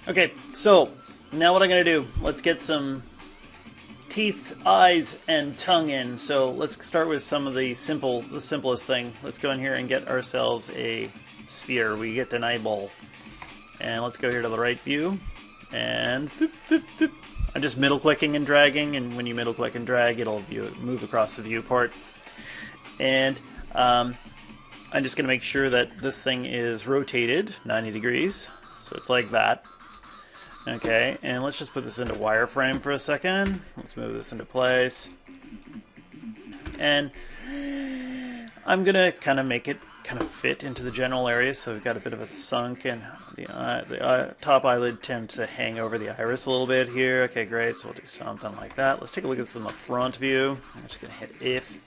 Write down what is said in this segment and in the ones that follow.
Okay, so now what I'm gonna do? Let's get some teeth, eyes, and tongue in. So let's start with some of the simplest thing. Let's go in here and get ourselves a sphere. We get an eyeball, and let's go here to the right view, and I'm just middle clicking and dragging. And when you middle click and drag, it'll move across the viewport. And I'm just gonna make sure that this thing is rotated 90 degrees, so it's like that. Okay, and let's just put this into wireframe for a second. Let's move this into place. And I'm going to kind of make it kind of fit into the general area, so we've got a bit of a sunk, and the top eyelid tends to hang over the iris a little bit here. Okay, great, so we'll do something like that. Let's take a look at this in the front view. I'm just going to hit if.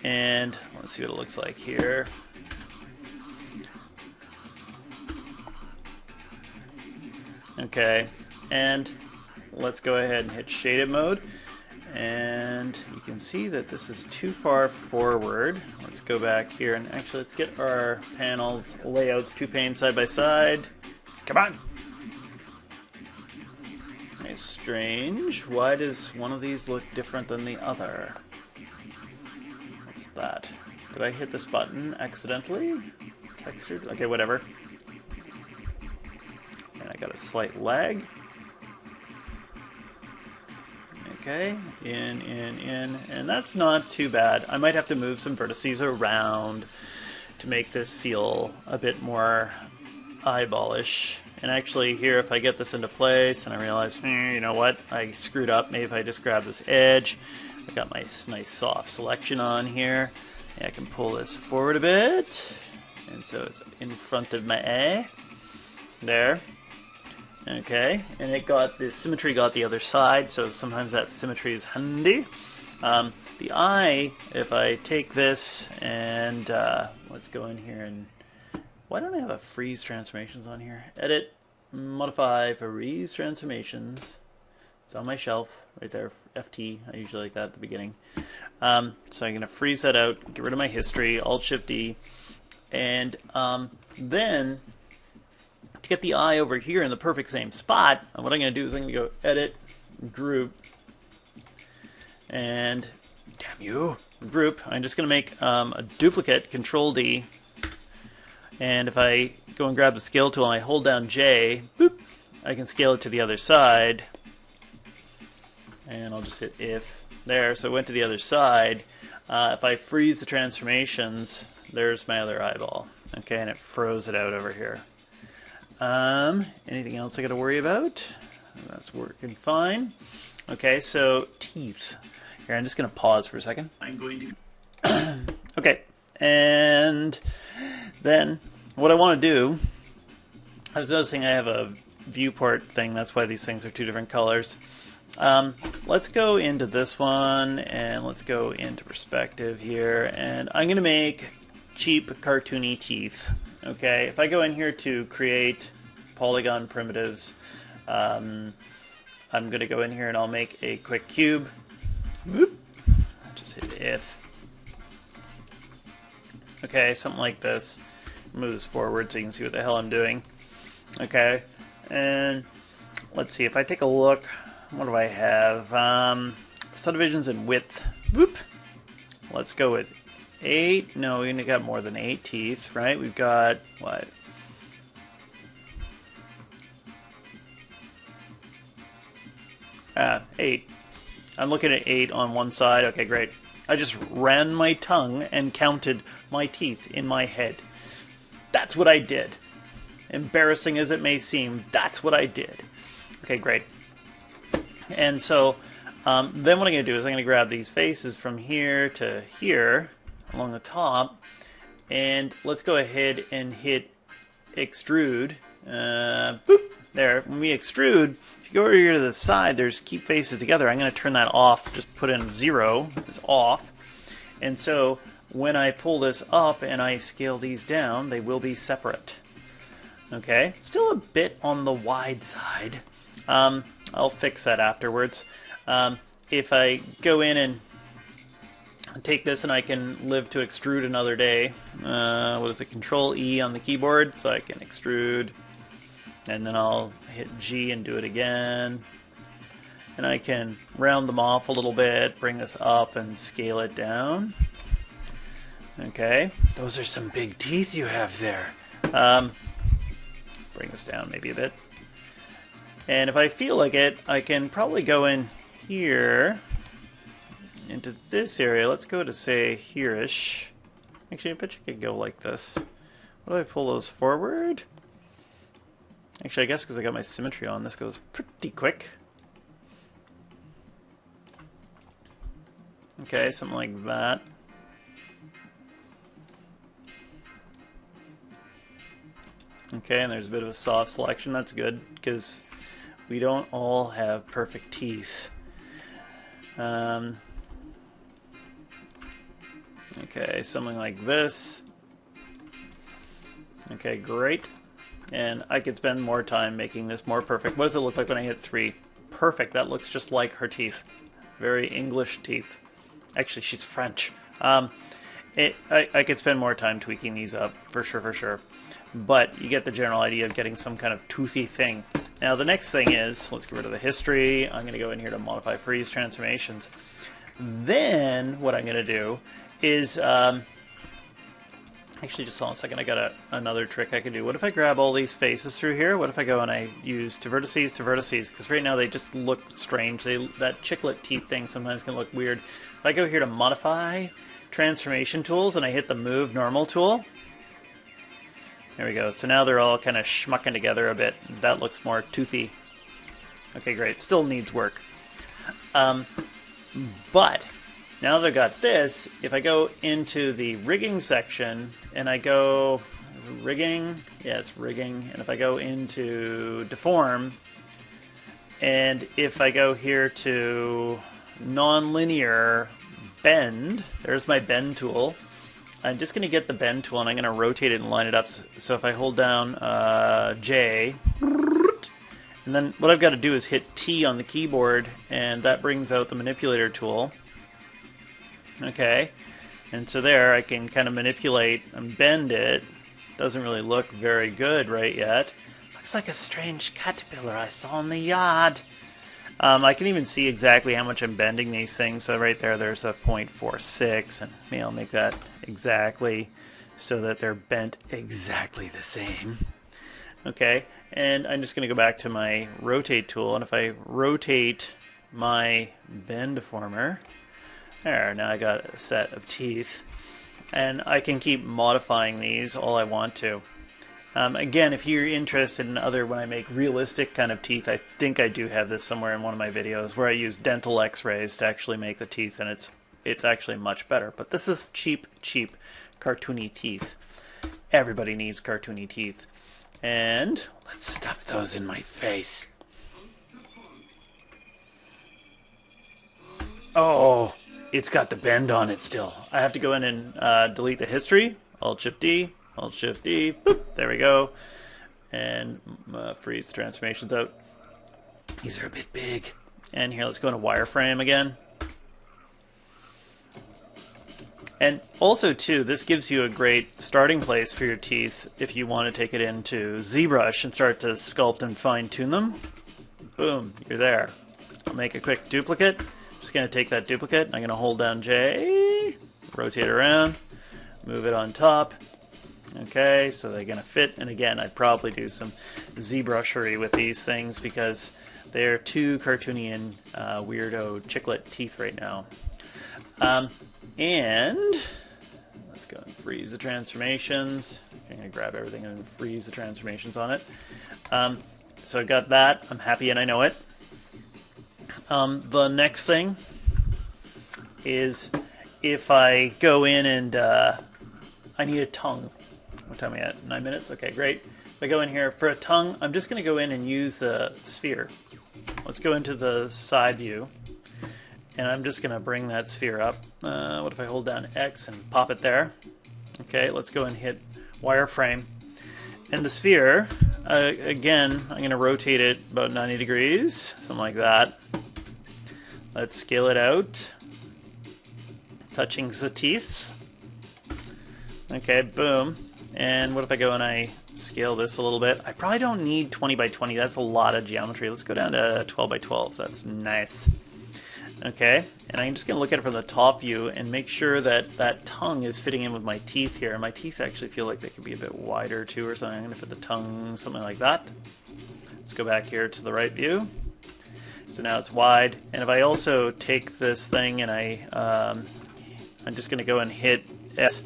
And let's see what it looks like here. Okay, and let's go ahead and hit shaded mode, and you can see that this is too far forward. Let's go back here and actually let's get our panels layouts, two panes side by side. Come on! It's strange. Why does one of these look different than the other? What's that? Did I hit this button accidentally? Textured? Okay, whatever. And I got a slight lag. Okay, in, and that's not too bad. I might have to move some vertices around to make this feel a bit more eyeballish. And actually here, if I get this into place and I realize, you know what, I screwed up. Maybe if I just grab this edge, I got my nice soft selection on here. And I can pull this forward a bit. And so it's in front of my eye. There. Okay, and it got the symmetry got the other side, so sometimes that symmetry is handy. The eye, if I take this and let's go in here and why don't I have a freeze transformations on here? Edit, modify, freeze transformations. It's on my shelf right there. FT. I usually like that at the beginning. So I'm going to freeze that out, get rid of my history, Alt Shift D, and then to get the eye over here in the perfect same spot, what I'm going to do is I'm going to go Edit, Group, and damn you, Group. I'm just going to make a duplicate, Control D, and if I go and grab the scale tool and I hold down J, boop, I can scale it to the other side, and I'll just hit if there. So it went to the other side. If I freeze the transformations, there's my other eyeball. Okay, and it froze it out over here. Anything else I got to worry about? That's working fine. Okay, so teeth. Here, I'm just going to pause for a second. I'm going to... Okay, and then what I want to do... I was noticing I have a viewport thing. That's why these things are two different colors. Let's go into this one, and let's go into perspective here. And I'm going to make cheap, cartoony teeth. Okay, if I go in here to create polygon primitives, I'm going to go in here and I'll make a quick cube. Whoop. Just hit if. Okay, something like this. Move this forward so you can see what the hell I'm doing. Okay, and let's see, if I take a look, what do I have? Subdivisions and width. Whoop. Let's go with 8. No, we only got more than 8 teeth, right? We've got, what? Eight. I'm looking at 8 on one side. Okay, great. I just ran my tongue and counted my teeth in my head. That's what I did. Embarrassing as it may seem, that's what I did. Okay, great. And so then what I'm going to do is I'm going to grab these faces from here to here along the top, and let's go ahead and hit extrude. Boop, there. When we extrude, if you go over here to the side, there's keep faces together. I'm going to turn that off. Just put in 0. It's off. And so when I pull this up and I scale these down, they will be separate. Okay, still a bit on the wide side. I'll fix that afterwards. If I go in and take this and I can live to extrude another day, what is it, Control E on the keyboard, so I can extrude And then I'll hit G and do it again. And I can round them off a little bit, bring this up and scale it down. Okay, those are some big teeth you have there. Bring this down maybe a bit. And if I feel like it, I can probably go in here into this area. Let's go to, say, here-ish. Actually, I bet you could go like this. What do I pull those forward? Actually, I guess because I got my symmetry on, this goes pretty quick. Okay, something like that. Okay, and there's a bit of a soft selection. That's good, because we don't all have perfect teeth. Okay, something like this. Okay, great. And I could spend more time making this more perfect. What does it look like when I hit 3? Perfect, that looks just like her teeth. Very English teeth. Actually, she's French. I could spend more time tweaking these up, for sure. But you get the general idea of getting some kind of toothy thing. Now the next thing is, let's get rid of the history. I'm going to go in here to modify freeze transformations. Then what I'm going to do is, actually just hold on a second, I got another trick I can do. What if I grab all these faces through here? What if I go and I use to vertices, because right now they just look strange. That chiclet teeth thing sometimes can look weird. If I go here to modify transformation tools and I hit the move normal tool, there we go. So now they're all kind of schmucking together a bit. That looks more toothy. Okay, great. Still needs work. But now that I've got this, if I go into the rigging section and I go rigging, yeah, it's rigging. And if I go into deform, and if I go here to nonlinear bend, there's my bend tool. I'm just going to get the bend tool and I'm going to rotate it and line it up. So if I hold down J, and then what I've got to do is hit T on the keyboard, and that brings out the manipulator tool. Okay, and so there I can kind of manipulate and bend it. Doesn't really look very good right yet. Looks like a strange caterpillar I saw in the yard. I can even see exactly how much I'm bending these things. So right there's a 0.46, and maybe I'll make that exactly so that they're bent exactly the same. Okay, and I'm just going to go back to my rotate tool, and if I rotate my bend deformer, there, now I got a set of teeth, and I can keep modifying these all I want to. Again, if you're interested in when I make realistic kind of teeth, I think I do have this somewhere in one of my videos where I use dental x-rays to actually make the teeth, and it's actually much better. But this is cheap cartoony teeth. Everybody needs cartoony teeth. And let's stuff those in my face. Oh, it's got the bend on it still. I have to go in and delete the history. Alt-Shift-D. Alt-Shift-D, boop, there we go. And freeze transformations out. These are a bit big. And here, let's go into wireframe again. And also, too, this gives you a great starting place for your teeth if you want to take it into ZBrush and start to sculpt and fine-tune them. Boom, you're there. I'll make a quick duplicate. Just going to take that duplicate, and I'm going to hold down J, rotate around, move it on top. Okay, so they're going to fit, and again, I'd probably do some ZBrushery with these things because they're too cartoony and weirdo chiclet teeth right now. And let's go and freeze the transformations. I'm going to grab everything and freeze the transformations on it. So I got that. I'm happy and I know it. The next thing is if I go in and I need a tongue. What time are we at? 9 minutes? Okay, great. If I go in here for a tongue, I'm just going to go in and use the sphere. Let's go into the side view. And I'm just going to bring that sphere up. What if I hold down X and pop it there? Okay, let's go and hit wireframe. And the sphere, again, I'm going to rotate it about 90 degrees, something like that. Let's scale it out. Touching the teeth. Okay, boom. And what if I go and I Scale this a little bit. I probably don't need 20 by 20. That's a lot of geometry. Let's go down to 12 by 12. That's nice. Okay, and I'm just going to look at it from the top view and make sure that that tongue is fitting in with my teeth here. And my teeth actually feel like they could be a bit wider too or something. I'm going to fit the tongue something like that. Let's go back here to the right view. So now it's wide. And if I also take this thing and I'm just going to go and hit S,